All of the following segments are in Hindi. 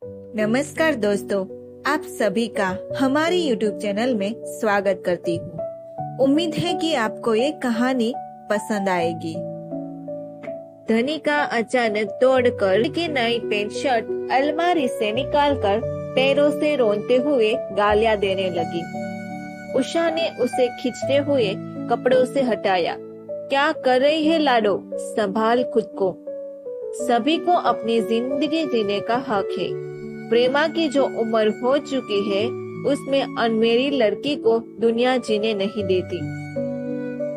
नमस्कार दोस्तों, आप सभी का हमारे YouTube चैनल में स्वागत करती हूँ। उम्मीद है कि आपको ये कहानी पसंद आएगी। धनिका अचानक दौड़कर की नई पैंट शर्ट अलमारी से निकालकर पैरों से रोते हुए गालियां देने लगी। उषा ने उसे खींचते हुए कपड़ों से हटाया। क्या कर रही है लाडो, संभाल खुद को। सभी को अपनी जिंदगी जीने का हक है। प्रेमा की जो उम्र हो चुकी है उसमें अनमेरी लड़की को दुनिया जीने नहीं देती।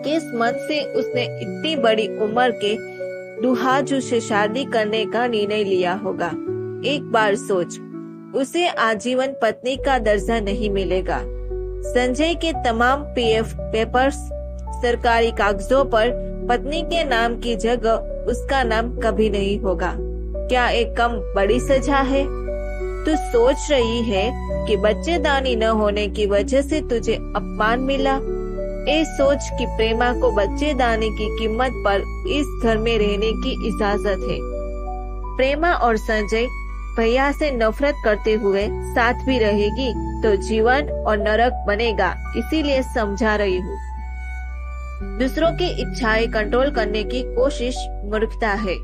किस्मत से उसने इतनी बड़ी उम्र के दुहाजू से शादी करने का निर्णय लिया होगा। एक बार सोच, उसे आजीवन पत्नी का दर्जा नहीं मिलेगा। संजय के तमाम पीएफ पेपर्स, सरकारी कागजों पर पत्नी के नाम की जगह उसका नाम कभी नहीं होगा। क्या एक कम बड़ी सजा है? तू सोच रही है कि बच्चेदानी न होने की वजह से तुझे अपमान मिला। ये सोच कि प्रेमा को बच्चेदानी की कीमत पर इस घर में रहने की इजाजत है। प्रेमा और संजय भैया से नफरत करते हुए साथ भी रहेगी तो जीवन और नरक बनेगा, इसीलिए समझा रही हूँ। दूसरों की इच्छाएं कंट्रोल करने की कोशिश मूर्खता है।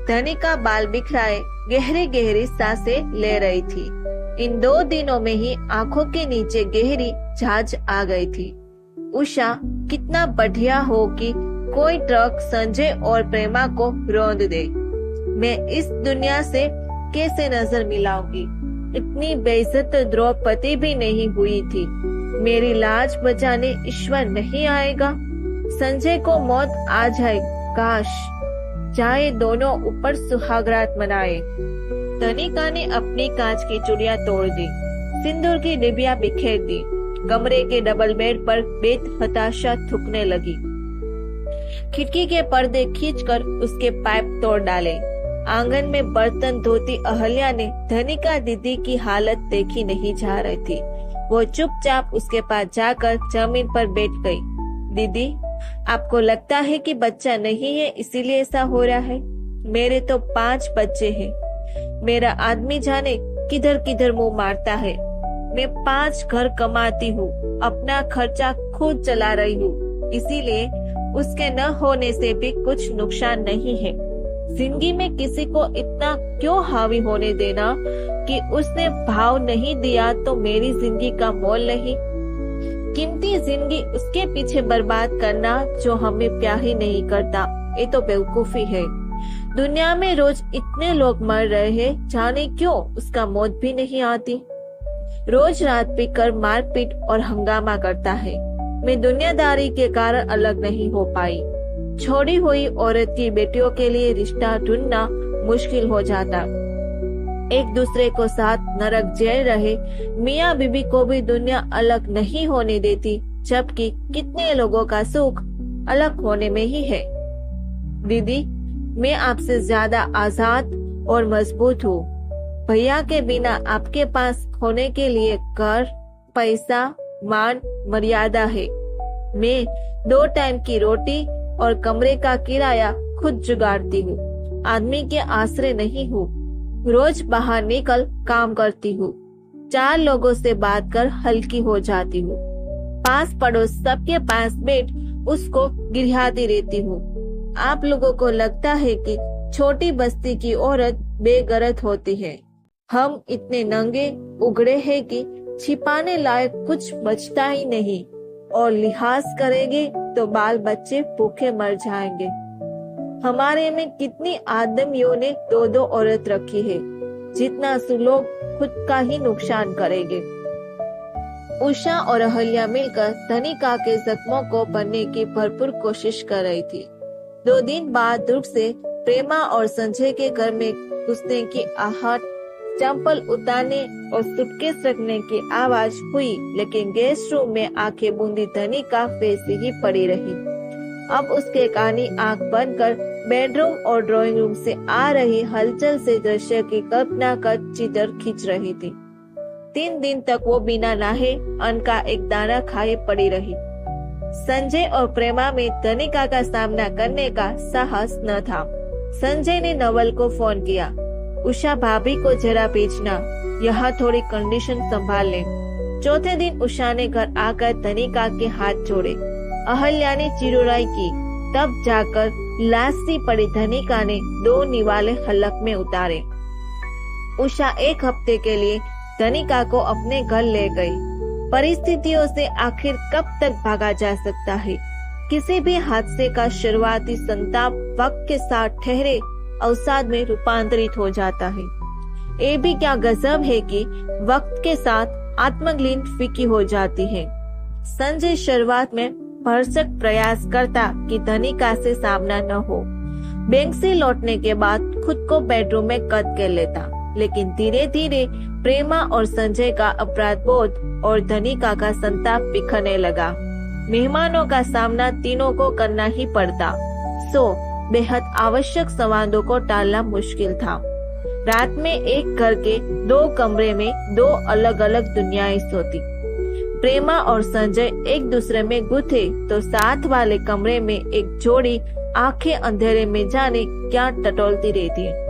धनिका बाल बिखराए गहरी गहरी सांसें ले रही थी। इन 2 दिनों में ही आंखों के नीचे गहरी झांझ आ गई थी। उषा, कितना बढ़िया हो कि कोई ट्रक संजय और प्रेमा को रौंद दे। मैं इस दुनिया से कैसे नजर मिलाऊंगी? इतनी बेइज्जत द्रौपदी भी नहीं हुई थी। मेरी लाज बचाने ईश्वर नहीं आएगा। संजय को मौत आ जाए, काश चाहे दोनों ऊपर सुहागरात मनाए। धनिका ने अपनी कांच की चूड़ियां तोड़ दी, सिंदूर की डिबिया बिखेर दी, कमरे के डबल बेड पर बेहताशा थूकने लगी। खिड़की के पर्दे खींचकर उसके पाइप तोड़ डाले। आंगन में बर्तन धोती अहल्या ने धनिका दीदी की हालत देखी नहीं जा रही थी। वो चुपचाप उसके पास जाकर जमीन पर बैठ गई। दीदी, आपको लगता है कि बच्चा नहीं है इसीलिए ऐसा हो रहा है? मेरे तो 5 बच्चे हैं। मेरा आदमी जाने किधर किधर मुंह मारता है। मैं 5 घर कमाती हूँ, अपना खर्चा खुद चला रही हूँ, इसीलिए उसके न होने से भी कुछ नुकसान नहीं है। जिंदगी में किसी को इतना क्यों हावी होने देना कि उसने भाव नहीं दिया तो मेरी जिंदगी का मोल नहीं। कीमती जिंदगी उसके पीछे बर्बाद करना जो हमें प्यार ही नहीं करता, ये तो बेवकूफी है। दुनिया में रोज इतने लोग मर रहे हैं, जाने क्यों उसका मौत भी नहीं आती। रोज रात पीकर मारपीट और हंगामा करता है। मैं दुनियादारी के कारण अलग नहीं हो पाई। छोड़ी हुई औरत की बेटियों के लिए रिश्ता ढूंढना मुश्किल हो जाता। एक दूसरे को साथ नरक झेल रहे मियाँ बीबी को भी दुनिया अलग नहीं होने देती, जबकि कितने लोगों का सुख अलग होने में ही है। दीदी, मैं आपसे ज्यादा आजाद और मजबूत हूँ। भैया के बिना आपके पास होने के लिए घर, पैसा, मान, मर्यादा है। मैं 2 टाइम की रोटी और कमरे का किराया खुद जुगाड़ती हूँ। आदमी के आश्रय नहीं हूँ। रोज बाहर निकल काम करती हूँ। 4 लोगों से बात कर हल्की हो जाती हूँ। पास पड़ोस सबके पास बैठ उसको गिरहाती रहती हूँ। आप लोगों को लगता है कि छोटी बस्ती की औरत बेगरत होती है। हम इतने नंगे उगड़े हैं कि छिपाने लायक कुछ बचता ही नहीं, और लिहाज करेंगे तो बाल बच्चे भूखे मर जाएंगे। हमारे में कितनी आदमियों ने 2-2 औरत रखी है, जितना लोग खुद का ही नुकसान करेंगे। उषा और अहल्या मिलकर धनिका के जख्मों को भरने की भरपूर कोशिश कर रही थी। 2 दिन बाद दुर्ग से प्रेमा और संजय के घर में घुसने की आहट, चंपल उतारने और सूटकेस रखने की आवाज हुई, लेकिन गेस्ट रूम में आंखें बूंदी धनिका वैसी ही पड़ी रही। अब उसके कानी आंख बंद कर बेडरूम और ड्राइंग रूम से आ रही हलचल से दृश्य की कल्पना कर चित्र खींच रही थी। 3 दिन तक वो बिना नहाए अन्न का एक दाना खाए पड़ी रही। संजय और प्रेमा में धनिका का सामना करने का साहस न था। संजय ने नवल को फोन किया। उषा भाभी को जरा भेजना, यहाँ थोड़ी कंडीशन संभाल ले। चौथे दिन उषा ने घर आकर धनिका के हाथ जोड़े। अहल्या ने चिरुराई की, तब जाकर लाश सी पड़ी धनिका ने 2 निवाले हलक में उतारे। उषा 1 हफ्ते के लिए धनिका को अपने घर ले गई। परिस्थितियों से आखिर कब तक भागा जा सकता है? किसी भी हादसे का शुरुआती संताप वक्त के साथ ठहरे अवसाद में रूपांतरित हो जाता है। ये भी क्या गजब है कि वक्त के साथ आत्मग्लीन फीकी हो जाती है। संजय शुरुआत में भरसक प्रयास करता कि धनिका से सामना न हो। बैंक से लौटने के बाद खुद को बेडरूम में कैद कर लेता, लेकिन धीरे धीरे प्रेमा और संजय का अपराध बोध और धनिका का संताप बिखरने लगा। मेहमानों का सामना तीनों को करना ही पड़ता, सो बेहद आवश्यक संवादों को टालना मुश्किल था। रात में एक घर के 2 कमरे में 2 अलग अलग दुनियाएं सोती। प्रेमा और संजय एक दूसरे में गुथे तो साथ वाले कमरे में एक जोड़ी आंखें अंधेरे में जाने क्या टटोलती रहती है।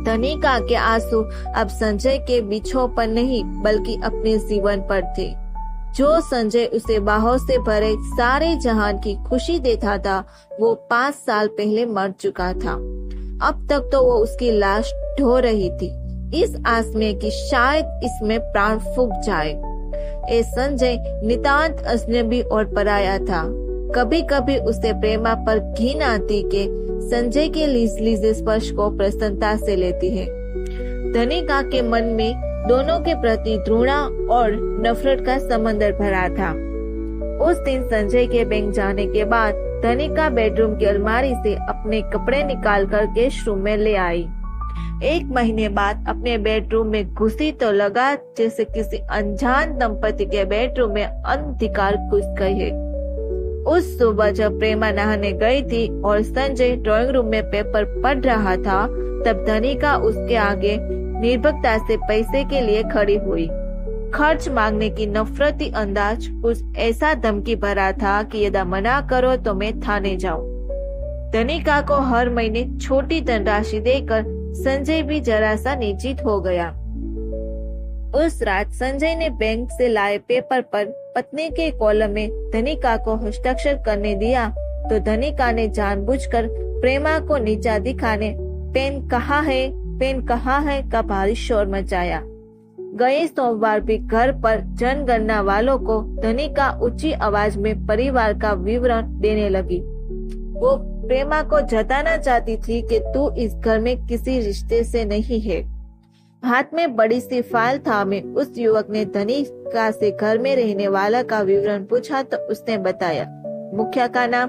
धनिका के आंसू अब संजय के बिछोह पर नहीं बल्कि अपने जीवन पर थे। जो संजय उसे बाहों से भरे सारे जहान की खुशी देता था, वो 5 साल पहले मर चुका था। अब तक तो वो उसकी लाश ढो रही थी, इस आस में कि शायद इसमें प्राण फूंक जाए। ए संजय नितांत अजनबी और पराया था। कभी कभी उसे प्रेमा पर घिन आती के संजय के लीजे स्पर्श को प्रसन्नता से लेती है। धनिका के मन में दोनों के प्रति घृणा और नफरत का समंदर भरा था। उस दिन संजय के बैंक जाने के बाद धनिका बेडरूम की अलमारी से अपने कपड़े निकाल कर गेस्ट रूम में ले आई। 1 महीने बाद अपने बेडरूम में घुसी तो लगा जैसे किसी अनजान दंपति के बेडरूम में अंधकार घुस गई है। उस सुबह जब प्रेमा नहाने गई थी और संजय ड्राइंग रूम में पेपर पढ़ रहा था, तब धनिका उसके आगे निर्भीकता से पैसे के लिए खड़ी हुई। खर्च मांगने की नफरती अंदाज कुछ ऐसा धमकी भरा था कि यदि मना करो तो मैं थाने जाऊं। धनिका को हर महीने छोटी धनराशि देकर संजय भी जरा सा निश्चित हो गया। उस रात संजय ने बैंक से लाए पेपर पर पत्नी के कॉलम में धनिका को हस्ताक्षर करने दिया तो धनिका ने जानबूझकर प्रेमा को नीचा दिखाने पेन कहाँ है का भारी शोर मचाया। गए सोमवार भी घर पर जनगणना वालों को धनिका ऊंची आवाज में परिवार का विवरण देने लगी। वो प्रेमा को जताना चाहती थी कि तू इस घर में किसी रिश्ते से नहीं है। हाथ में बड़ी सी फाइल थामे उस युवक ने धनिका से घर में रहने वाला का विवरण पूछा तो उसने बताया। मुखिया का नाम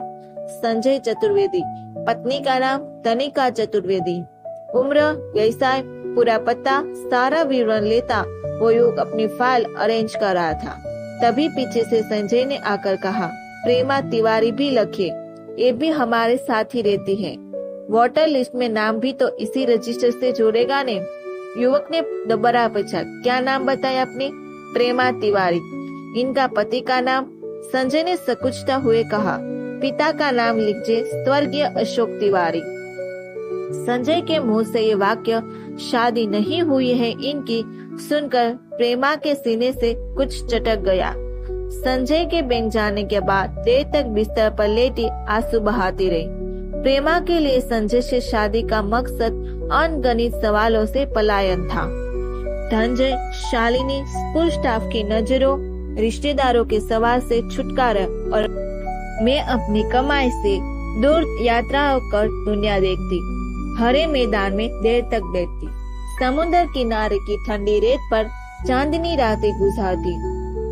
संजय चतुर्वेदी, पत्नी का नाम धनिका चतुर्वेदी, उम्र, व्यवसाय, पूरा पता, सारा विवरण लेता वो युवक अपनी फाइल अरेंज कर रहा था। तभी पीछे से संजय ने आकर कहा, प्रेमा तिवारी भी लिखे, ये भी हमारे साथ ही रहती है। वोटर लिस्ट में नाम भी तो इसी रजिस्टर से जोड़ेगा ने। युवक ने दोबारा पूछा, क्या नाम बताया आपने? प्रेमा तिवारी। इनका पति का नाम? संजय ने सकुचता हुए कहा, पिता का नाम लिखिए, स्वर्गीय अशोक तिवारी। संजय के मुंह से ये वाक्य शादी नहीं हुई है इनकी सुनकर प्रेमा के सीने से कुछ चटक गया। संजय के बैंक जाने के बाद देर तक बिस्तर पर लेटी आंसू बहाती रही। प्रेमा के लिए संजय से शादी का मकसद अनगणित सवालों से पलायन था। धनंजय, शालिनी, स्कूल स्टाफ की नजरों, रिश्तेदारों के सवाल से छुटकारा और मैं अपनी कमाई से दूर यात्राओं कर दुनिया देखती, हरे मैदान में देर तक बैठती, समुद्र किनारे की ठंडी रेत पर चांदनी रातें गुजारती,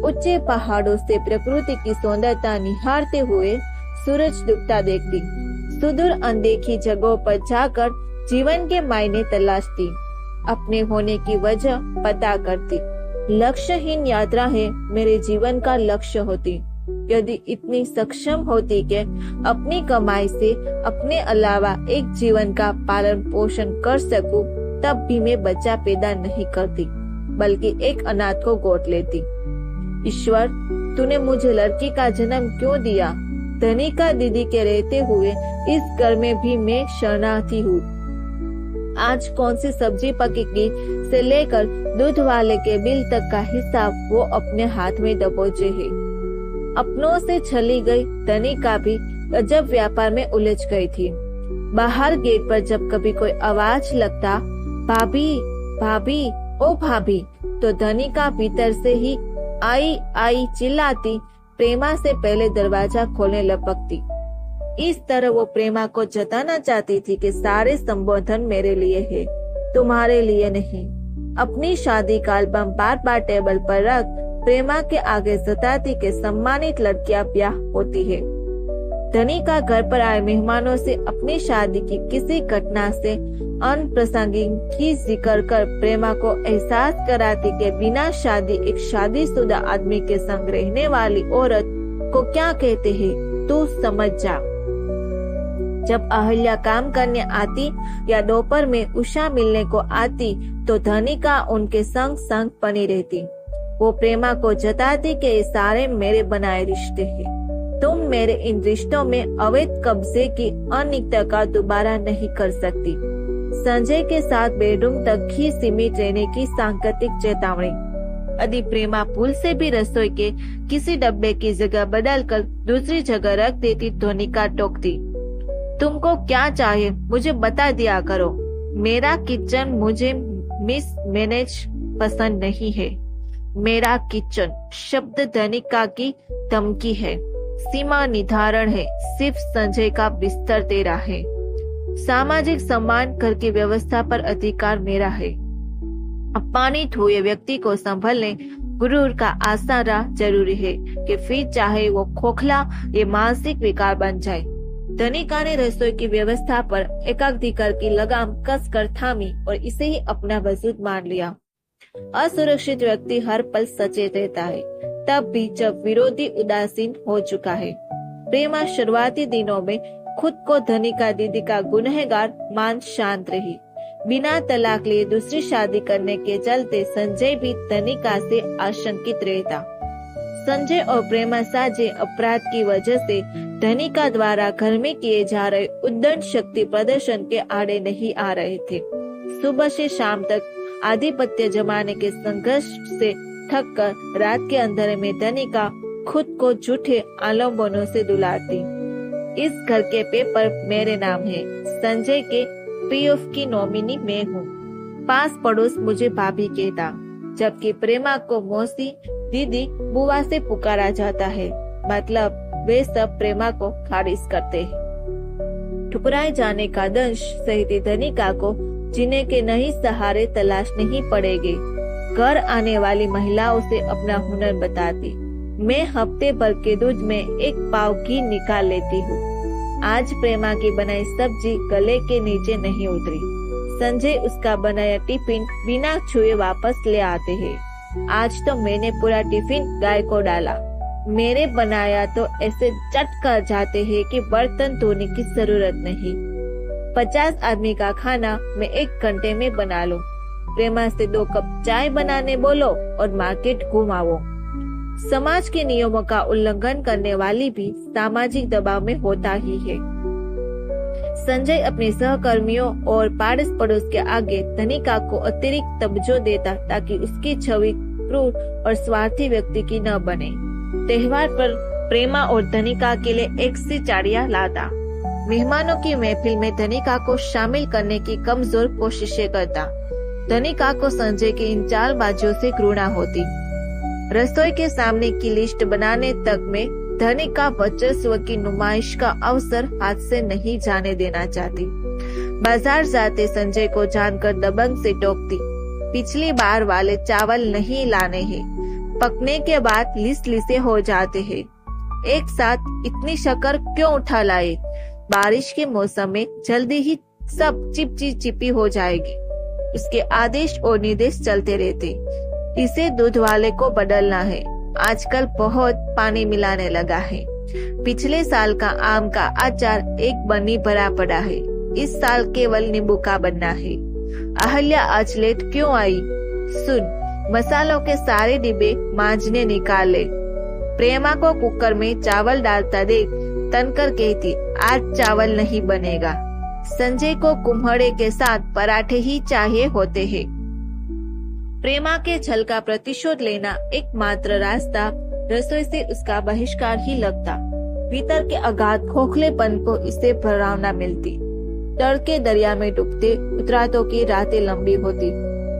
ऊंचे पहाड़ों से प्रकृति की सौंदर्यता निहारते हुए सूरज डूबता देखती, सुदूर अनदेखी जगहों पर जाकर जीवन के मायने तलाशती, अपने होने की वजह पता करती। लक्ष्यहीन यात्रा है मेरे जीवन का लक्ष्य होती। यदि इतनी सक्षम होती कि अपनी कमाई से अपने अलावा एक जीवन का पालन पोषण कर सकूं, तब भी मैं बच्चा पैदा नहीं करती, बल्कि एक अनाथ को गोद लेती। ईश्वर, तूने मुझे लड़की का जन्म क्यों दिया? धनिका दीदी के रहते हुए इस घर में भी मैं शरणार्थी हूँ। आज कौन सी सब्जी पकेगी से लेकर दूध वाले के बिल तक का हिसाब वो अपने हाथ में दबोचे है। अपनों से छली गई धनिका भी गजब व्यापार में उलझ गई थी। बाहर गेट पर जब कभी कोई आवाज लगता, भाभी भाभी ओ भाभी, तो धनिका भीतर से ही आई आई चिल्लाती प्रेमा से पहले दरवाजा खोलने लपकती। इस तरह वो प्रेमा को जताना चाहती थी कि सारे संबोधन मेरे लिए है, तुम्हारे लिए नहीं। अपनी शादी का एल्बम बार बार टेबल पर रख प्रेमा के आगे जताती कि सम्मानित लड़कियां ब्याह होती है। धनिका घर पर आए मेहमानों से अपनी शादी की किसी घटना से अनप्रासंगिक की जिक्र कर प्रेमा को एहसास कराती कि बिना शादी एक शादीशुदा आदमी के संग रहने वाली औरत को क्या कहते हैं, तू समझ जा। जब अहल्या काम करने आती या दोपहर में उषा मिलने को आती तो धनिका उनके संग संग बनी रहती। वो प्रेमा को जताती कि ये सारे मेरे बनाए रिश्ते हैं, तुम मेरे इन रिश्तों में अवैध कब्जे की अनियमितता का दोबारा नहीं कर सकती। संजय के साथ बेडरूम तक ही सीमित रहने की सांकेतिक चेतावनी। यदि प्रेमा भूल से भी रसोई के किसी डब्बे की जगह बदलकर दूसरी जगह रख देती, धनिका टोकती, तुमको क्या चाहिए मुझे बता दिया करो, मेरा किचन मुझे मिसमैनेज पसंद नहीं है। मेरा किचन शब्द धनिका की धमकी है, सीमा निर्धारण है, सिर्फ संजय का बिस्तर तेरा है। सामाजिक सम्मान घर की व्यवस्था पर अधिकार मेरा है। अपमानित हुए व्यक्ति को संभलने गुरूर का आसरा जरूरी है कि फिर चाहे वो खोखला या मानसिक विकार बन जाए। धनिका ने रसोई की व्यवस्था पर एकाधिकार की लगाम कसकर थामी और इसे ही अपना वजूद मान लिया। असुरक्षित व्यक्ति हर पल सचेत रहता है, तब भी जब विरोधी उदासीन हो चुका है। प्रेमा शुरुआती दिनों में खुद को धनिका दीदी का गुनहगार मान शांत रही। बिना तलाक लिए दूसरी शादी करने के चलते संजय भी धनिका से आशंकित रहता। संजय और प्रेमा साझे अपराध की वजह से धनिका द्वारा घर में किए जा रहे उद्दंड शक्ति प्रदर्शन के आड़े नहीं आ रहे थे। सुबह से शाम तक आधिपत्य जमाने के संघर्ष से थक कर रात के अंधेरे में धनिका खुद को झूठे आलम्बनों से दुलारती। इस घर के पेपर मेरे नाम है, संजय के पीएफ की नॉमिनी मैं हूँ। पास पड़ोस मुझे भाभी कहता, जबकि प्रेमा को मौसी दीदी बुआ से पुकारा जाता है। मतलब वे सब प्रेमा को खारिज करते हैं। ठुकराए जाने का दंश सहित धनिका को जीने के नए सहारे तलाश नहीं पड़ेगे। घर आने वाली महिलाओं से अपना हुनर बताती, मैं हफ्ते भर के दूध में 1 पाव घी निकाल लेती हूँ। आज प्रेमा की बनाई सब्जी गले के नीचे नहीं उतरी। संजय उसका बनाया टिफिन बिना छुए वापस ले आते हैं। आज तो मैंने पूरा टिफिन गाय को डाला। मेरे बनाया तो ऐसे चट कर जाते हैं कि बर्तन धोने की जरूरत नहीं। 50 आदमी का खाना मैं 1 घंटे में बना लूं। प्रेमा से 2 कप चाय बनाने बोलो और मार्केट घुमाओ। समाज के नियमों का उल्लंघन करने वाली भी सामाजिक दबाव में होता ही है। संजय अपने सहकर्मियों और पाड़ोस पड़ोस के आगे धनिका को अतिरिक्त तवज्जो देता ताकि उसकी छवि क्रूर और स्वार्थी व्यक्ति की न बने। त्योहार पर प्रेमा और धनिका के लिए 1 सी चाड़ियां लाता। मेहमानों की महफिल में धनिका को शामिल करने की कमजोर कोशिशें करता। धनिका को संजय की इन चालबाजियों से घृणा होती। रसोई के सामने की लिस्ट बनाने तक में धनिका वर्चस्व की नुमाइश का अवसर हाथ से नहीं जाने देना चाहती। बाजार जाते संजय को जानकर दबंग से टोकती, पिछली बार वाले चावल नहीं लाने हैं, पकने के बाद लिसे हो जाते हैं। एक साथ इतनी शक्कर क्यों उठा लाए? बारिश के मौसम में जल्दी ही सब चिपचिपी हो जाएगी। उसके आदेश और निर्देश चलते रहते। इसे दूध वाले को बदलना है, आजकल बहुत पानी मिलाने लगा है। पिछले साल का आम का अचार 1 बनी भरा पड़ा है, इस साल केवल नींबू का बनना है। अहल्या आज लेट क्यों आई? सुन, मसालों के सारे डिब्बे मांझने निकाल ले। प्रेमा को कुकर में चावल डालता देख तनकर कहती, आज चावल नहीं बनेगा। संजय को कुम्हड़े के साथ पराठे ही चाहिए होते हैं। प्रेमा के छल का प्रतिशोध लेना एकमात्र रास्ता रसोई से उसका बहिष्कार ही लगता। भीतर के अगाध खोखलेपन को इससे प्रेरणा मिलती। तड़के दरिया में डूबते उतरातों की रातें लंबी होती।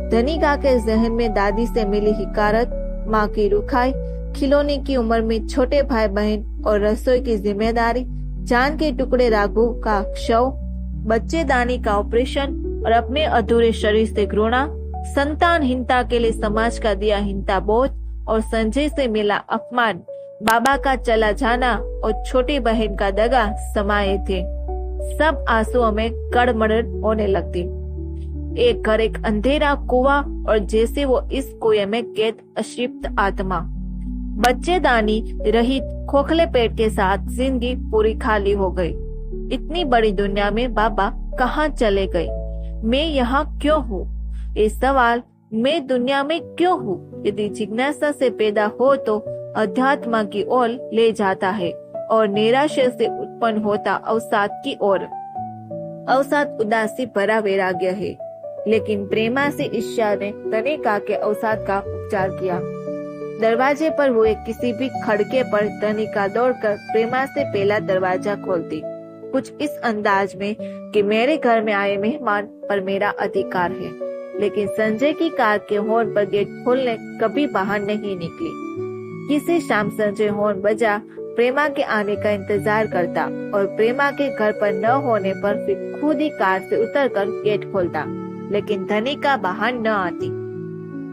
धनिका के जहन में दादी से मिली हिकारत, माँ की रुखाई, खिलौने की उम्र में छोटे भाई बहन और रसोई की जिम्मेदारी, जान के टुकड़े राघु का शव, बच्चेदानी का ऑपरेशन और अपने अधूरे शरीर से घृणा, संतानहीनता के लिए समाज का दिया हिंता बोझ और संजय से मिला अपमान, बाबा का चला जाना और छोटी बहन का दगा समाये थे। सब आंसुओं में कड़मड़ होने लगती। एक घर एक अंधेरा कुआं और जैसे वो इस कुएं में कैद अशिप्त आत्मा। बच्चेदानी रहित खोखले पेट के साथ जिंदगी पूरी खाली हो गई। इतनी बड़ी दुनिया में बाबा कहाँ चले गए? मैं यहाँ क्यों हूँ? ये सवाल मैं दुनिया में क्यों हूँ यदि जिज्ञासा से पैदा हो तो अध्यात्म की ओर ले जाता है और निराशा से उत्पन्न होता अवसाद की ओर। अवसाद उदासी भरा वैराग्य है, लेकिन प्रेमा से ईर्ष्या ने तनिका के अवसाद का उपचार किया। दरवाजे पर हुए किसी भी खड़के पर तनिका दौड़कर प्रेमा से पहला दरवाजा खोलती, कुछ इस अंदाज में कि मेरे घर में आए मेहमान पर मेरा अधिकार है। लेकिन संजय की कार के हॉर्न पर गेट खोलने कभी बाहर नहीं निकली। किसी शाम संजय हॉर्न बजा, प्रेमा के आने का इंतजार करता और प्रेमा के घर पर न होने पर फिर खुद ही कार से उतरकर गेट खोलता, लेकिन धनिका बाहर न आती।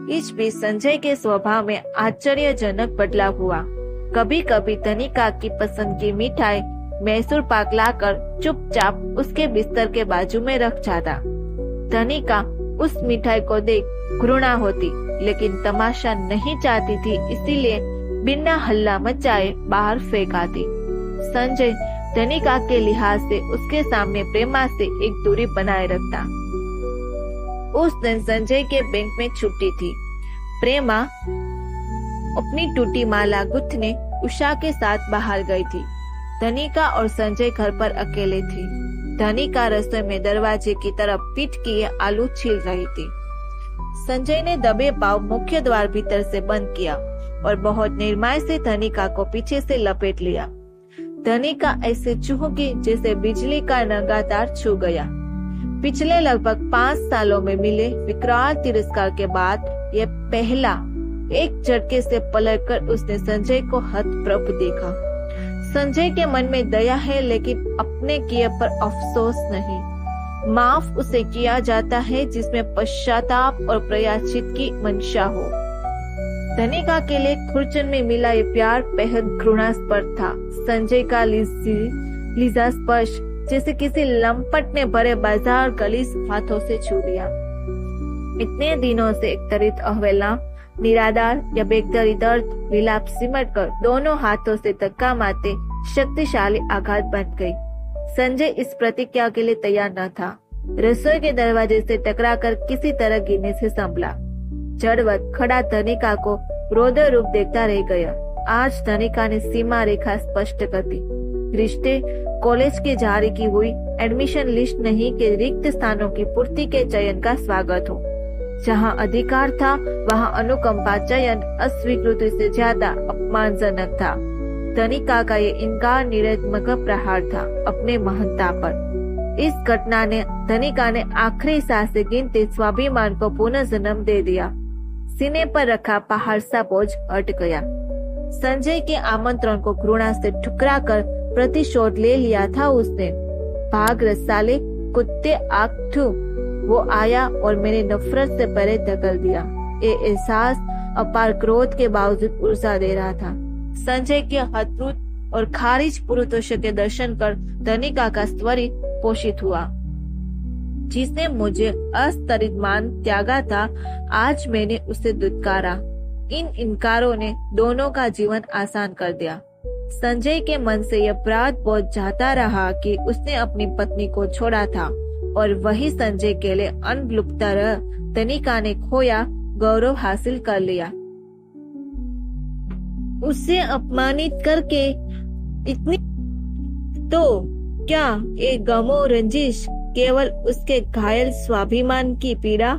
इस बीच संजय के स्वभाव में आश्चर्यजनक बदलाव हुआ। कभी कभी धनिका की पसंद की मिठाई मैसूर पाक लाकर चुपचाप उसके बिस्तर के बाजू में रख जाता। धनिका उस मिठाई को देख घृणा होती, लेकिन तमाशा नहीं चाहती थी, इसीलिए बिना हल्ला मचाए बाहर फेंक आती। संजय धनिका के लिहाज से उसके सामने प्रेमा से एक दूरी बनाए रखता। उस दिन संजय के बैंक में छुट्टी थी। प्रेमा अपनी टूटी माला गुथने उषा के साथ बाहर गई थी। धनिका और संजय घर पर अकेले थे। धनिका रसोई में दरवाजे की तरफ पीठ किए आलू छील रही थी। संजय ने दबे पांव मुख्य द्वार भीतर से बंद किया और बहुत निर्मय से धनिका को पीछे से लपेट लिया। धनिका ऐसे चूहकी जैसे बिजली का नंगा तार छू गया। पिछले लगभग 5 सालों में मिले विकराल तिरस्कार के बाद यह पहला एक झटके से पलटकर उसने संजय को हतप्रभ देखा। संजय के मन में दया है, लेकिन अपने किए पर अफसोस नहीं। माफ उसे किया जाता है जिसमें पश्चाताप और प्रायश्चित की मंशा हो। धनिका के लिए खुरचन में मिला ये प्यार बेहद घृणास्पद था। संजय का लीजा स्पर्श जैसे किसी लंपट ने भरे बाजार गलीस हाथों से छू लिया। इतने दिनों से एक त्वरित अवहेलना, निराधार या बेगदरी दर्द विलाप सिमट कर दोनों हाथों से धक्का मारते शक्तिशाली आघात बन गई। संजय इस प्रतिज्ञा के लिए तैयार न था। रसोई के दरवाजे से टकराकर किसी तरह गिरने से संभला। जड़वत खड़ा धनिका को रोदर रूप देखता रह गया। आज धनिका ने सीमा रेखा स्पष्ट कर दी। रिश्ते, कॉलेज की जारी की हुई एडमिशन लिस्ट नहीं के रिक्त स्थानों की पूर्ति के चयन का स्वागत हो। जहाँ अधिकार था वहाँ अनुकंपा चयन अस्वीकृति से ज्यादा अपमानजनक था। धनिका का ये इनकार निरत्मक प्रहार था अपने महंता पर। इस घटना ने धनिका ने आखिरी सांसें गिनते स्वाभिमान को पुनः जन्म दे दिया। सीने पर रखा पहाड़ सा बोझ हट गया। संजय के आमंत्रण को घृणा से ठुकरा कर प्रतिशोध ले लिया था उसने। भाग रसाले कुत्ते आंख, वो आया और मैंने नफरत से परे धकेल दिया। ये एहसास अपार क्रोध के बावजूद ऊर्जा दे रहा था। संजय के हतप्रभ और खारिज पुरुषों के दर्शन कर धनिका का स्वर पोषित हुआ। जिसने मुझे अस्तरित मान त्यागा था, आज मैंने उसे दुत्कारा। इन इनकारों ने दोनों का जीवन आसान कर दिया। संजय के मन से यह अपराध बहुत जाता रहा कि उसने अपनी पत्नी को छोड़ा था और वही संजय के लिए अनलुप्त रह धनिका ने खोया गौरव हासिल कर लिया। उसे अपमानित करके इतनी तो क्या एक गमो रंजिश केवल उसके घायल स्वाभिमान की पीड़ा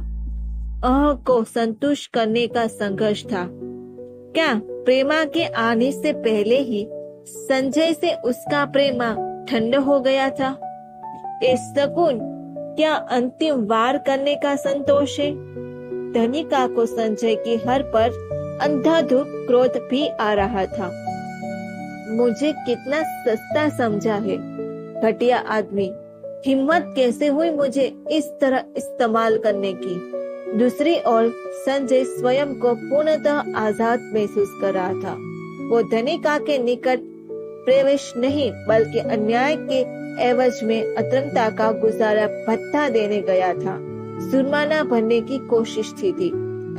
को संतुष्ट करने का संघर्ष था। क्या प्रेमा के आने से पहले ही संजय से उसका प्रेमा ठंडा हो गया था? ये सकून क्या अंतिम वार करने का संतोष है? धनिका को संजय की हर पर अंधाधुंध क्रोध भी आ रहा था। मुझे कितना सस्ता समझा है, घटिया आदमी। हिम्मत कैसे हुई मुझे इस तरह इस्तेमाल करने की? दूसरी ओर संजय स्वयं को पूर्णतः आजाद महसूस कर रहा था। वो धनिका के निकट प्रवेश नहीं बल्कि अन्याय के एवज में अतरंगता का गुजारा भत्ता देने गया था। जुर्माना भरने की कोशिश थी।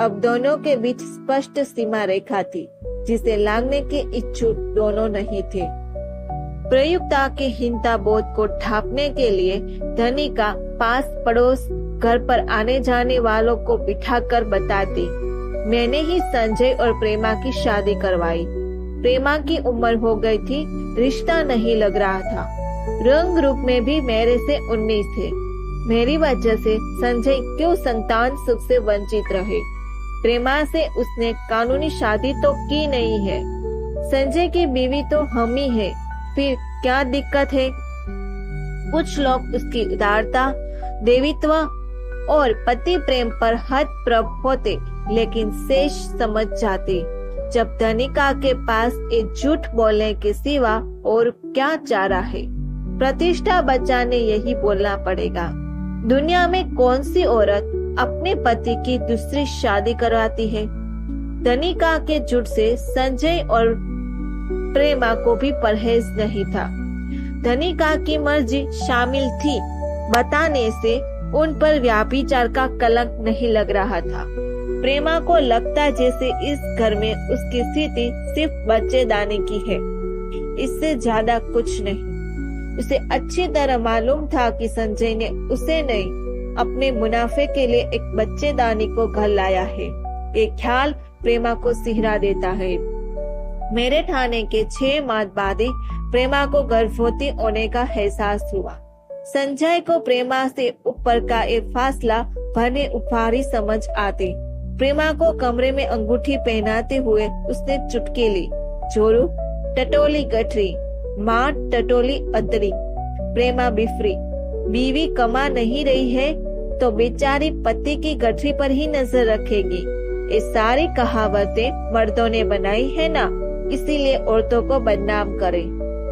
अब दोनों के बीच स्पष्ट सीमा रेखा थी जिसे लांघने के इच्छुक दोनों नहीं थे। प्रयुक्ता के हिंसा बोध को ढांपने के लिए धनिका पास पड़ोस घर पर आने जाने वालों को बिठाकर बताती, मैंने ही संजय और प्रेमा की शादी करवाई। प्रेमा की उम्र हो गई थी, रिश्ता नहीं लग रहा था। रंग रूप में भी मेरे से 19 थे। मेरी वजह से संजय क्यों संतान सुख से वंचित रहे? प्रेमा से उसने कानूनी शादी तो की नहीं है। संजय की बीवी तो हम ही है, फिर क्या दिक्कत है? कुछ लोग उसकी उदारता, देवित्व और पति प्रेम पर हतप्रभ होते, लेकिन शेष समझ जाते। जब धनिका के पास एक झूठ बोलने के सिवा और क्या चारा है? प्रतिष्ठा बचाने यही बोलना पड़ेगा। दुनिया में कौन सी औरत अपने पति की दूसरी शादी करवाती है? धनिका के झूठ से संजय और प्रेमा को भी परहेज नहीं था। धनिका की मर्जी शामिल थी, बताने से उन पर व्याभिचार का कलंक नहीं लग रहा था। प्रेमा को लगता जैसे इस घर में उसकी स्थिति सिर्फ बच्चेदानी की है, इससे ज्यादा कुछ नहीं। उसे अच्छी तरह मालूम था कि संजय ने उसे नहीं, अपने मुनाफे के लिए एक बच्चेदानी को घर लाया है। ये ख्याल प्रेमा को सिहरा देता है। मेरठ आने के 6 माह बाद ही प्रेमा को गर्भवती होने का एहसास हुआ। संजय को प्रेमा से ऊपर का एक फासला भले उपहारी समझ आते। प्रेमा को कमरे में अंगूठी पहनाते हुए उसने चुटकी ली। जोरू टटोली गठरी, माँ टटोली अदरी। प्रेमा बिफरी, बीवी कमा नहीं रही है तो बेचारी पति की गठरी पर ही नजर रखेगी। ये सारी कहावतें मर्दों ने बनाई है ना, इसीलिए औरतों को बदनाम करे।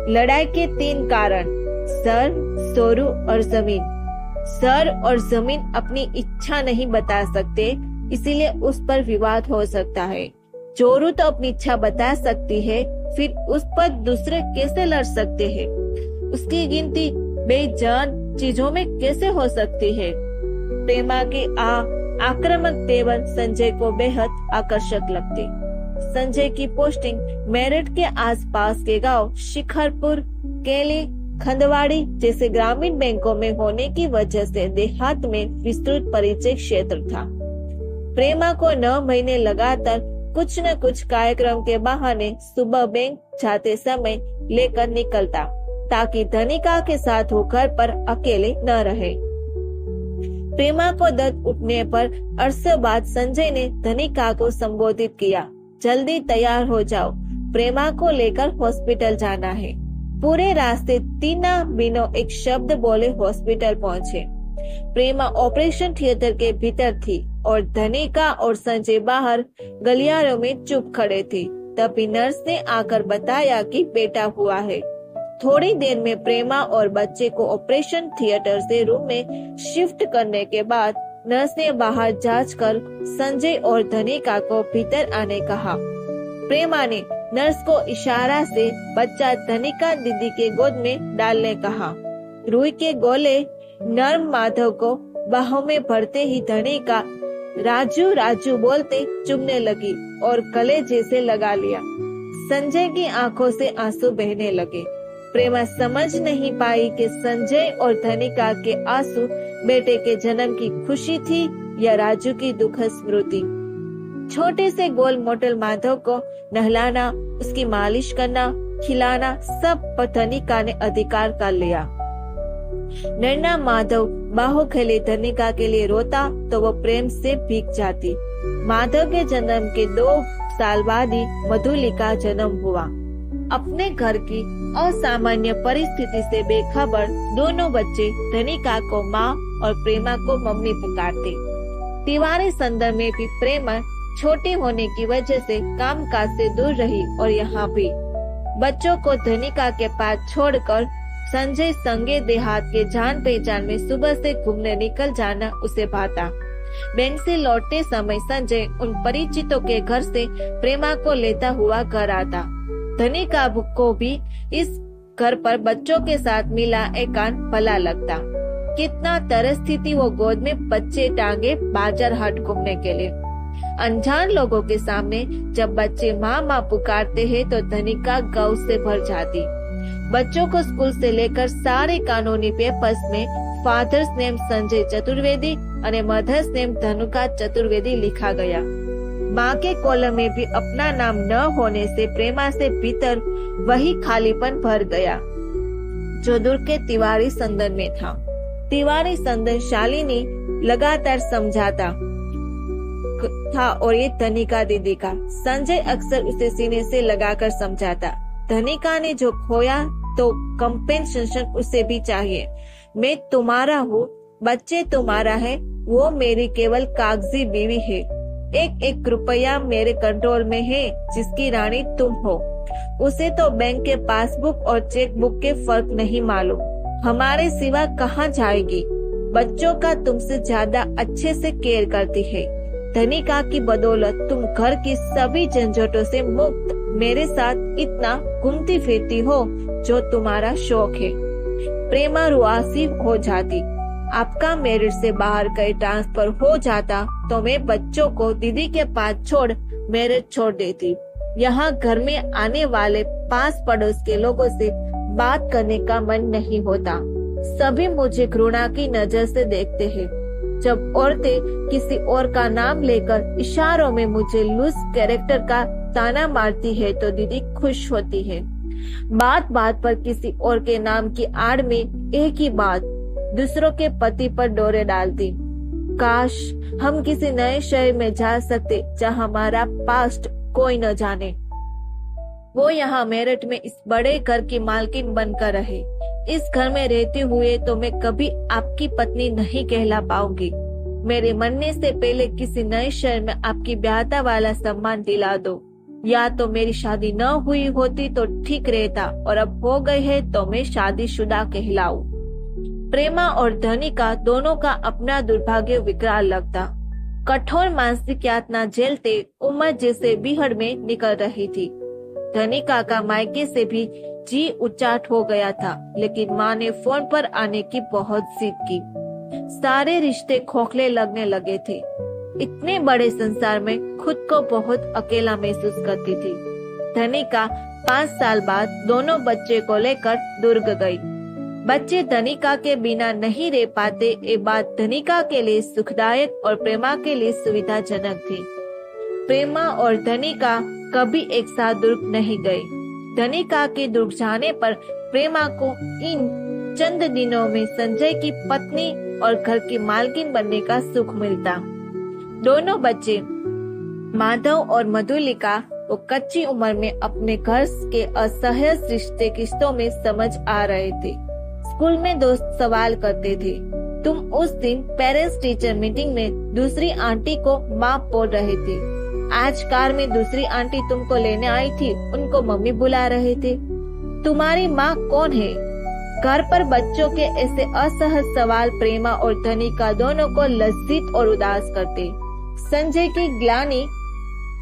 लड़ाई के 3 कारण, सर, सोरू और जमीन। सर और जमीन अपनी इच्छा नहीं बता सकते, इसीलिए उस पर विवाद हो सकता है। जोरू तो अपनी इच्छा बता सकती है, फिर उस पर दूसरे कैसे लड़ सकते हैं? उसकी गिनती बेजान चीजों में कैसे हो सकती है? प्रेमा के आक्रामक तेवर संजय को बेहद आकर्षक लगते। संजय की पोस्टिंग मेरठ के आसपास के गांव शिखरपुर, केली, खंडवाड़ी जैसे ग्रामीण बैंकों में होने की वजह से देहात में विस्तृत परिचय क्षेत्र था। प्रेमा को 9 महीने लगातार कुछ न कुछ कार्यक्रम के बहाने सुबह बैंक जाते समय लेकर निकलता, ताकि धनिका के साथ वो घर पर अकेले न रहे। प्रेमा को दर्द उठने पर अरसे बाद संजय ने धनिका को संबोधित किया, जल्दी तैयार हो जाओ, प्रेमा को लेकर हॉस्पिटल जाना है। पूरे रास्ते तीना बिना एक शब्द बोले हॉस्पिटल पहुँचे। प्रेमा ऑपरेशन थिएटर के भीतर थी और धनिका और संजय बाहर गलियारों में चुप खड़े थे। तभी नर्स ने आकर बताया कि बेटा हुआ है। थोड़ी देर में प्रेमा और बच्चे को ऑपरेशन थिएटर से रूम में शिफ्ट करने के बाद नर्स ने बाहर जांच कर संजय और धनिका को भीतर आने कहा। प्रेमा ने नर्स को इशारा से बच्चा धनिका दीदी के गोद में डालने कहा। रुई के गोले नर्म माधव को बाहों में भरते ही धनिका राजू राजू बोलते चुमने लगी और गले जैसे लगा लिया। संजय की आंखों से आंसू बहने लगे। प्रेमा समझ नहीं पाई कि संजय और धनिका के आंसू बेटे के जन्म की खुशी थी या राजू की दुखद स्मृति। छोटे से गोल मोटल माधव को नहलाना, उसकी मालिश करना, खिलाना सब पर धनिका ने अधिकार कर लिया। नैना माधव बाहुखेली धनिका के लिए रोता तो वो प्रेम से भीग जाती। माधव के जन्म के 2 साल बाद ही मधुलिका जन्म हुआ। अपने घर की असामान्य परिस्थिति से बेखबर दोनों बच्चे धनिका को माँ और प्रेमा को मम्मी पुकारते। तिवारी संदर में भी प्रेमा छोटी होने की वजह से कामकाज से दूर रही और यहाँ भी बच्चों को धनिका के पास छोड़कर संजय संगे देहात के जान पहचान में सुबह से घूमने निकल जाना उसे भाता। बैंक से लौटते समय संजय उन परिचितों के घर से प्रेमा को लेता हुआ घर आता। धनिका को भी इस घर पर बच्चों के साथ मिला एकांत भला लगता। कितना तरसती थी वो गोद में बच्चे टांगे बाजार हाट घूमने के लिए। अनजान लोगों के सामने जब बच्चे माँ माँ पुकारते हैं तो धनिका गौ से भर जाती। बच्चों को स्कूल से लेकर सारे कानूनी पेपर्स में फादर्स नेम संजय चतुर्वेदी और मदर्स नेम धनुका चतुर्वेदी लिखा गया। माँ के कॉलम में भी अपना नाम न होने से प्रेमा से भीतर वही खालीपन भर गया जो दूर के तिवारी संदन में था। तिवारी संदन शालिनी लगातार समझाता था और ये धनिका दीदी का। संजय अक्सर उसे सीने से लगाकर समझाता। धनिका ने जो खोया तो कंपेंसेशन उसे भी चाहिए। मैं तुम्हारा हूँ, बच्चे तुम्हारा है, वो मेरी केवल कागजी बीवी है। एक एक रुपया मेरे कंट्रोल में है, जिसकी रानी तुम हो। उसे तो बैंक के पासबुक और चेक बुक के फर्क नहीं मालूम। हमारे सिवा कहाँ जाएगी। बच्चों का तुमसे ज्यादा अच्छे से केयर करती है। धनिका की बदौलत तुम घर की सभी झंझटों से मुक्त मेरे साथ इतना घूमती फिरती हो जो तुम्हारा शौक है। प्रेमा रुआसी हो जाती। आपका मेरिट से बाहर कहीं ट्रांसफर हो जाता तो मैं बच्चों को दीदी के पास छोड़ मेरिट छोड़ देती। यहाँ घर में आने वाले पास पड़ोस के लोगों से बात करने का मन नहीं होता। सभी मुझे घृणा की नजर से देखते हैं। जब औरतें किसी और का नाम लेकर इशारों में मुझे लूज कैरेक्टर का ताना मारती है तो दीदी खुश होती है। बात बात पर किसी और के नाम की आड़ में एक ही बात दूसरों के पति पर डोरे डालती। काश हम किसी नए शहर में जा सकते जहाँ हमारा पास्ट कोई न जाने। वो यहाँ मेरठ में इस बड़े घर की मालकिन बनकर रहे। इस घर में रहते हुए तो मैं कभी आपकी पत्नी नहीं कहला पाऊंगी। मेरे मरने से पहले किसी नए शहर में आपकी ब्याहता वाला सम्मान दिला दो। या तो मेरी शादी न हुई होती तो ठीक रहता और अब हो गई है तो मैं शादीशुदा कहलाऊं। प्रेमा और धनिका दोनों का अपना दुर्भाग्य विकराल लगता। कठोर मानसिक यातना झेलते उम्र जैसे बीहड़ में निकल रही थी। धनिका का मायके से भी जी उच्चाट हो गया था, लेकिन माँ ने फोन पर आने की बहुत जिद की। सारे रिश्ते खोखले लगने लगे थे। इतने बड़े संसार में खुद को बहुत अकेला महसूस करती थी। धनिका 5 साल बाद दोनों बच्चे को लेकर दुर्ग गई। बच्चे धनिका के बिना नहीं रह पाते, ये बात धनिका के लिए सुखदायक और प्रेमा के लिए सुविधाजनक थी। प्रेमा और धनिका कभी एक साथ दुर्ग नहीं गए। धनिका के दुर्ग जाने पर प्रेमा को इन चंद दिनों में संजय की पत्नी और घर की मालकिन बनने का सुख मिलता। दोनों बच्चे माधव और मधुलिका वो कच्ची उम्र में अपने घर के असहज रिश्ते किस्तों में समझ आ रहे थे। स्कूल में दोस्त सवाल करते थे, तुम उस दिन पेरेंट्स टीचर मीटिंग में दूसरी आंटी को माँ बोल रहे थे। आज कार में दूसरी आंटी तुमको लेने आई थी, उनको मम्मी बुला रहे थे। तुम्हारी माँ कौन है? घर पर बच्चों के ऐसे असहज सवाल प्रेमा और धनिका दोनों को लज्जित और उदास करते। संजय की ग्लानि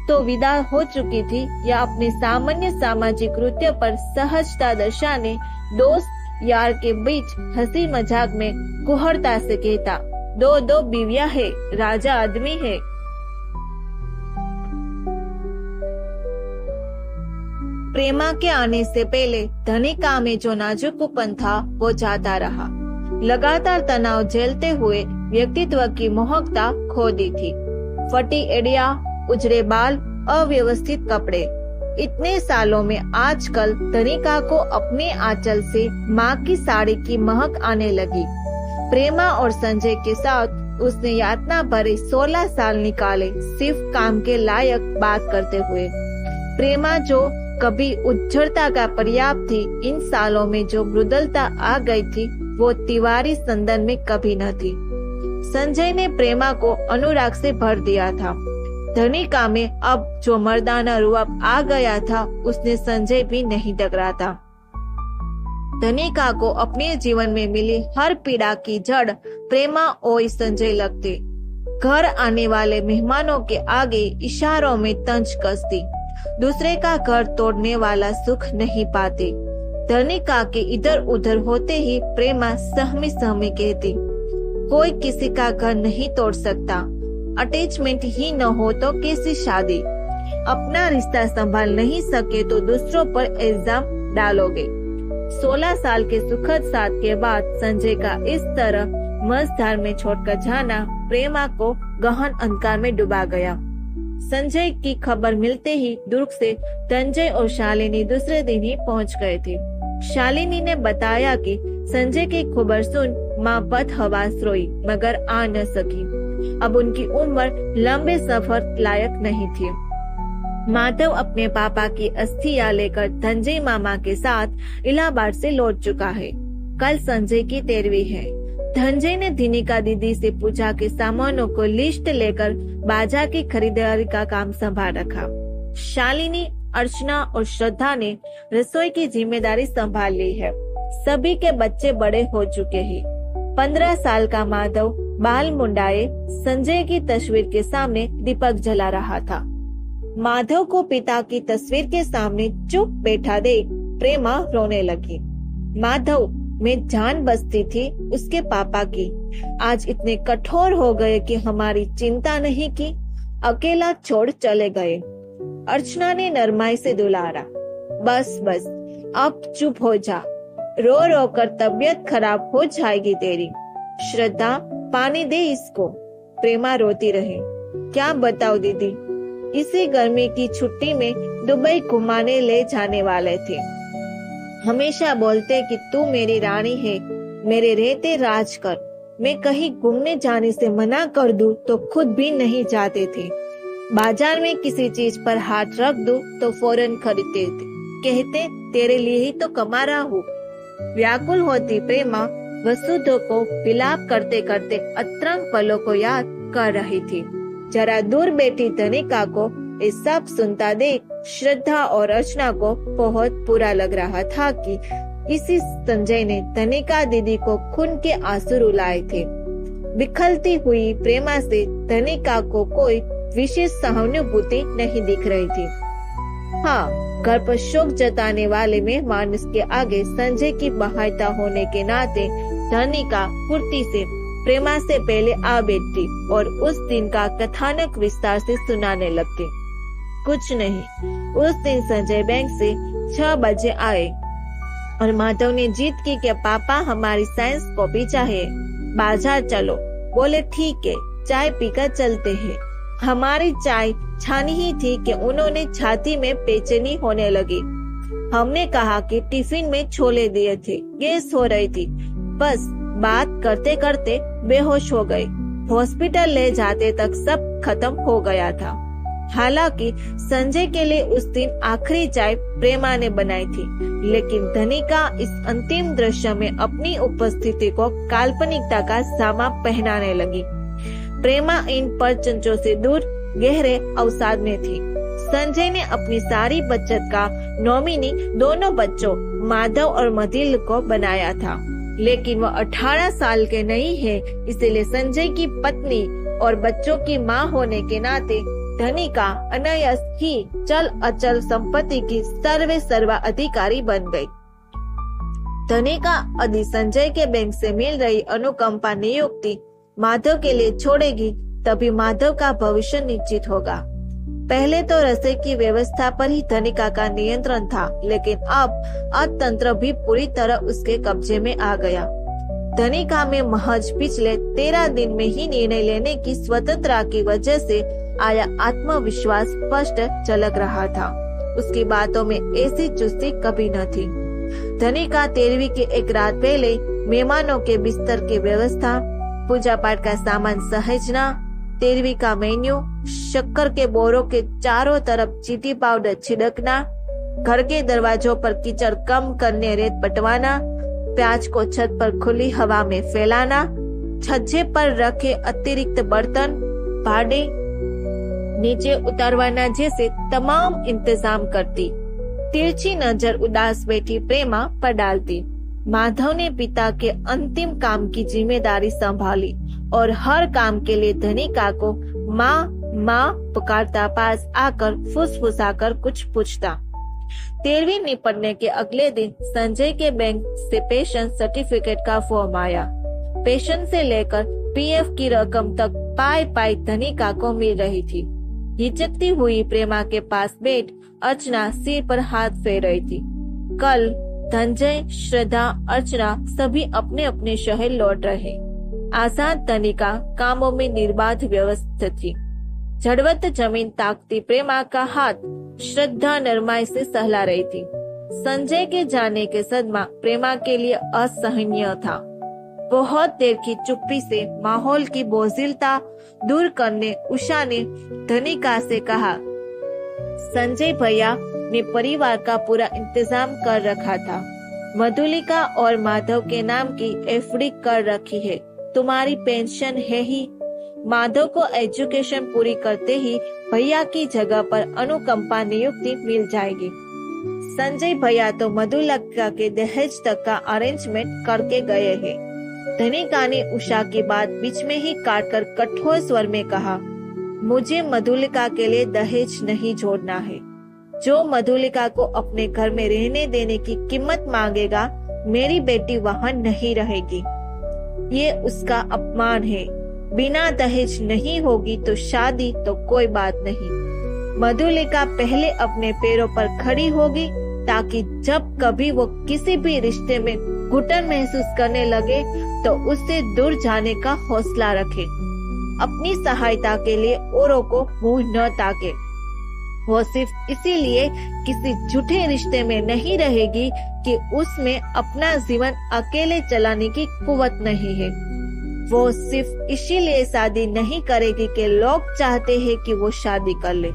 तो विदा हो चुकी थी या अपने सामान्य सामाजिक कृत्य पर सहजता दर्शाने दोस्त यार के बीच हंसी मजाक में कुहरता से कहता, दो बीवियां है, राजा आदमी है। प्रेमा के आने से पहले धनिका में जो नाजुकपन था वो जाता रहा। लगातार तनाव झेलते हुए व्यक्तित्व की मोहकता खो दी थी। फटी एड़िया, उजड़े बाल, अव्यवस्थित कपड़े, इतने सालों में आजकल धनिका को अपने आंचल से माँ की साड़ी की महक आने लगी। प्रेमा और संजय के साथ उसने यातना भरे 16 साल निकाले, सिर्फ काम के लायक बात करते हुए। प्रेमा जो कभी उज्जड़ता का पर्याप्त थी, इन सालों में जो मृदुलता आ गई थी वो तिवारी संदन में कभी न थी। संजय ने प्रेमा को अनुराग से भर दिया था। धनिका में अब जो मर्दाना रूप आ गया था उसने संजय भी नहीं टकरा था। धनिका को अपने जीवन में मिली हर पीड़ा की जड़ प्रेमा और संजय लगते। घर आने वाले मेहमानों के आगे इशारों में तंज कसती। दूसरे का घर तोड़ने वाला सुख नहीं पाते। धनिका के इधर उधर होते ही प्रेमा सहमी सहमी कहती, कोई किसी का घर नहीं तोड़ सकता। अटैचमेंट ही न हो तो कैसी शादी। अपना रिश्ता संभाल नहीं सके तो दूसरों पर इल्जाम डालोगे। 16 साल के सुखद साथ के बाद संजय का इस तरह मझधार में छोड़कर जाना प्रेमा को गहन अंधकार में डुबा गया। संजय की खबर मिलते ही दुर्ग से संजय और शालिनी दूसरे दिन ही पहुंच गए थे। शालिनी ने बताया कि संजय की खबर सुन माँ बदहवास रोई मगर आ न सकी। अब उनकी उम्र लंबे सफर लायक नहीं थी। माधव अपने पापा की अस्थियां लेकर धनंजय मामा के साथ इलाहाबाद से लौट चुका है। कल संजय की 13वीं है। धनंजय ने धनिका दीदी से पूछा कि सामानों को लिस्ट लेकर बाजार की खरीदारी का काम संभाल रखा। शालिनी, अर्चना और श्रद्धा ने रसोई की जिम्मेदारी संभाल ली है। सभी के बच्चे बड़े हो चुके हैं। 15 साल का माधव बाल मुंडाए संजय की तस्वीर के सामने दीपक जला रहा था। माधव को पिता की तस्वीर के सामने चुप बैठा देख प्रेमा रोने लगी। माधव में जान बसती थी उसके पापा की। आज इतने कठोर हो गए कि हमारी चिंता नहीं की, अकेला छोड़ चले गए। अर्चना ने नरमाई से दुलारा। बस बस अब चुप हो जा, रो रो कर तबीयत खराब हो जाएगी तेरी। श्रद्धा, पानी दे इसको। प्रेमा रोती रही। क्या बताओ दीदी, इसी गर्मी की छुट्टी में दुबई घुमाने ले जाने वाले थे। हमेशा बोलते कि तू मेरी रानी है, मेरे रहते राज कर। मैं कहीं घूमने जाने से मना कर दूं तो खुद भी नहीं जाते थे। बाजार में किसी चीज पर हाथ रख दूं तो फौरन खरीदते थे। कहते तेरे लिए ही तो कमा रहा हूँ। व्याकुल होती प्रेमा वसुधो को विलाप करते करते अतरंग पलों को याद कर रही थी। जरा दूर बैठी धनिका को ये सब सुनता देख श्रद्धा और अर्चना को बहुत बुरा लग रहा था कि इसी संजय ने धनिका दीदी को खून के आंसू रुलाए थे। बिखरती हुई प्रेमा से धनिका को कोई विशेष सहानुभूति नहीं दिख रही थी। हाँ, घर पर शोक जताने वाले मेहमान उसके आगे संजय की बहायता होने के नाते धनिका फुर्ती से प्रेमा से पहले आ बैठती और उस दिन का कथानक विस्तार से सुनाने लगती। कुछ नहीं, उस दिन संजय बैंक से 6 बजे आए और माधव ने जीत की कि पापा हमारी साइंस कॉपी चाहिए, बाजार चलो। बोले ठीक है, चाय पीकर चलते हैं। हमारी चाय छानी ही थी कि उन्होंने छाती में बेचैनी होने लगी। हमने कहा कि टिफिन में छोले दिए थे, गैस हो रही थी। बस बात करते करते बेहोश हो गए। हॉस्पिटल ले जाते तक सब खत्म हो गया था। हालांकि संजय के लिए उस दिन आखिरी चाय प्रेमा ने बनाई थी, लेकिन धनिका इस अंतिम दृश्य में अपनी उपस्थिति को काल्पनिकता का सामा पहनाने लगी। प्रेमा इन परचंचों से दूर गहरे अवसाद में थी। संजय ने अपनी सारी बचत का नॉमिनी दोनों बच्चों माधव और मदिल को बनाया था, लेकिन वह 18 साल के नहीं है, इसलिए संजय की पत्नी और बच्चों की मां होने के नाते धनिका अनायास ही चल अचल संपत्ति की सर्वा अधिकारी बन गई। धनिका यदि संजय के बैंक से मिल रही अनुकंपा नियुक्ति माधव के लिए छोड़ेगी, तभी माधव का भविष्य निश्चित होगा। पहले तो रसोई की व्यवस्था पर ही धनिका का नियंत्रण था, लेकिन अब अर्थतंत्र भी पूरी तरह उसके कब्जे में आ गया। धनिका में महज पिछले 13 दिन में ही निर्णय लेने की स्वतंत्रता की वजह से आया आत्मविश्वास स्पष्ट झलक रहा था। उसकी बातों में ऐसी चुस्ती कभी न थी। धनिका 13वीं के एक रात पहले मेहमानों के बिस्तर की व्यवस्था, पूजा पाठ का सामान सहेजना, 13वीं का मेन्यू, शक्कर के बोरों के चारों तरफ चीटी पाउडर छिड़कना, घर के दरवाजों पर कीचड़ कम करने रेत पटवाना, प्याज को छत पर खुली हवा में फैलाना, छज्जे पर रखे अतिरिक्त बर्तन भांडे नीचे उतारवाना जैसे तमाम इंतजाम करती। तिरछी नजर उदास बैठी प्रेमा पर डालती। माधव ने पिता के अंतिम काम की जिम्मेदारी संभाली और हर काम के लिए धनिका को माँ माँ पुकारता, पास आकर फुसफुसाकर कुछ पूछता। 13वीं निपटने के अगले दिन संजय के बैंक से पेंशन सर्टिफिकेट का फॉर्म आया। पेंशन से लेकर पीएफ की रकम तक पाई पाई धनिका को मिल रही थी। हिचकती हुई प्रेमा के पास बैठ अर्चना सिर पर हाथ फेर रही थी। कल धनंजय, श्रद्धा, अर्चना सभी अपने अपने शहर लौट रहे। आजाद धनिका कामों में निर्बाध व्यवस्थित थी। झड़वत जमीन ताकती प्रेमा का हाथ श्रद्धा नरमाई से सहला रही थी। संजय के जाने के सदमा प्रेमा के लिए असहनीय था। बहुत देर की चुप्पी से माहौल की बोझिलता दूर करने उषा ने धनिका से कहा, संजय भैया ने परिवार का पूरा इंतजाम कर रखा था। मधुलिका और माधव के नाम की एफडी कर रखी है। तुम्हारी पेंशन है ही। माधव को एजुकेशन पूरी करते ही भैया की जगह पर अनुकंपा नियुक्ति मिल जाएगी। संजय भैया तो मधुलिका के दहेज तक का अरेंजमेंट करके गए हैं। धनिका ने उषा की बात बीच में ही काटकर कठोर स्वर में कहा, मुझे मधुलिका के लिए दहेज नहीं जोड़ना है। जो मधुलिका को अपने घर में रहने देने की कीमत मांगेगा, मेरी बेटी वहाँ नहीं रहेगी। ये उसका अपमान है। बिना दहेज नहीं होगी तो शादी तो कोई बात नहीं। मधुलिका पहले अपने पैरों पर खड़ी होगी ताकि जब कभी वो किसी भी रिश्ते में घुटन महसूस करने लगे तो उससे दूर जाने का हौसला रखे। अपनी सहायता के लिए औरों को मुंह न ताके। वो सिर्फ इसीलिए किसी झूठे रिश्ते में नहीं रहेगी कि उसमें अपना जीवन अकेले चलाने की कुव्वत नहीं है। वो सिर्फ इसीलिए शादी नहीं करेगी कि लोग चाहते हैं कि वो शादी कर ले।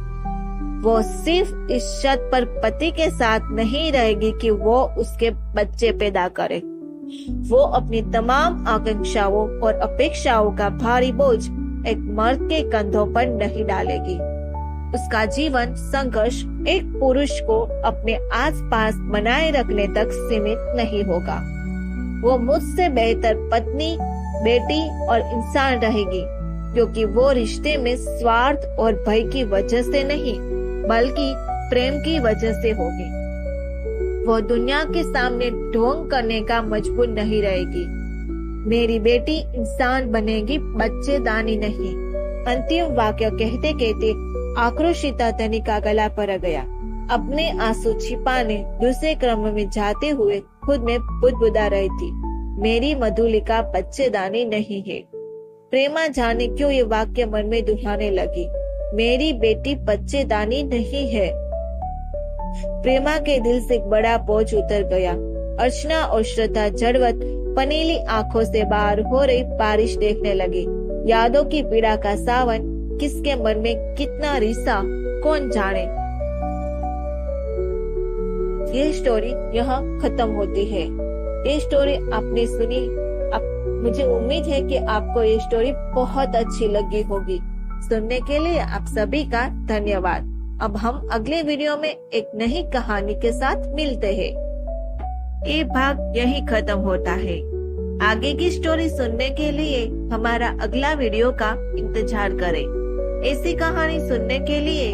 वो सिर्फ इस शर्त पर पति के साथ नहीं रहेगी कि वो उसके बच्चे पैदा करे। वो अपनी तमाम आकांक्षाओं और अपेक्षाओं का भारी बोझ एक मर्द के कंधों पर नहीं डालेगी। उसका जीवन संघर्ष एक पुरुष को अपने आसपास बनाए रखने तक सीमित नहीं होगा। वो मुझसे बेहतर पत्नी, बेटी और इंसान रहेगी, क्योंकि वो रिश्ते में स्वार्थ और भय की वजह से नहीं बल्कि प्रेम की वजह से होगी। वो दुनिया के सामने ढोंग करने का मजबूर नहीं रहेगी। मेरी बेटी इंसान बनेगी, बच्चेदानी नहीं। अंतिम वाक्य कहते कहते आक्रोशिता धनिका गला पर गया। अपने आंसू छिपाने दूसरे क्रम में जाते हुए खुद में बुदबुदा रही थी, मेरी मधुलिका बच्चेदानी नहीं है। प्रेमा जाने क्यों ये वाक्य मन में दुहराने लगी, मेरी बेटी बच्चेदानी नहीं है। प्रेमा के दिल से एक बड़ा बोझ उतर गया। अर्चना और श्रद्धा झड़वत पनीली आंखों से बाहर हो रही बारिश देखने लगी। यादों की पीड़ा का सावन किसके मन में कितना रिसा कौन जाने। ये स्टोरी यहाँ खत्म होती है। ये स्टोरी आपने सुनी, मुझे उम्मीद है कि आपको ये स्टोरी बहुत अच्छी लगी होगी। सुनने के लिए आप सभी का धन्यवाद। अब हम अगले वीडियो में एक नई कहानी के साथ मिलते हैं। ये भाग यही खत्म होता है। आगे की स्टोरी सुनने के लिए हमारा अगला वीडियो का इंतजार करें। ऐसी कहानी सुनने के लिए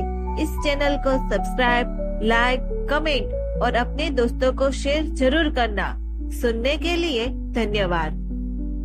इस चैनल को सब्सक्राइब, लाइक, कमेंट और अपने दोस्तों को शेयर जरूर करना। सुनने के लिए धन्यवाद।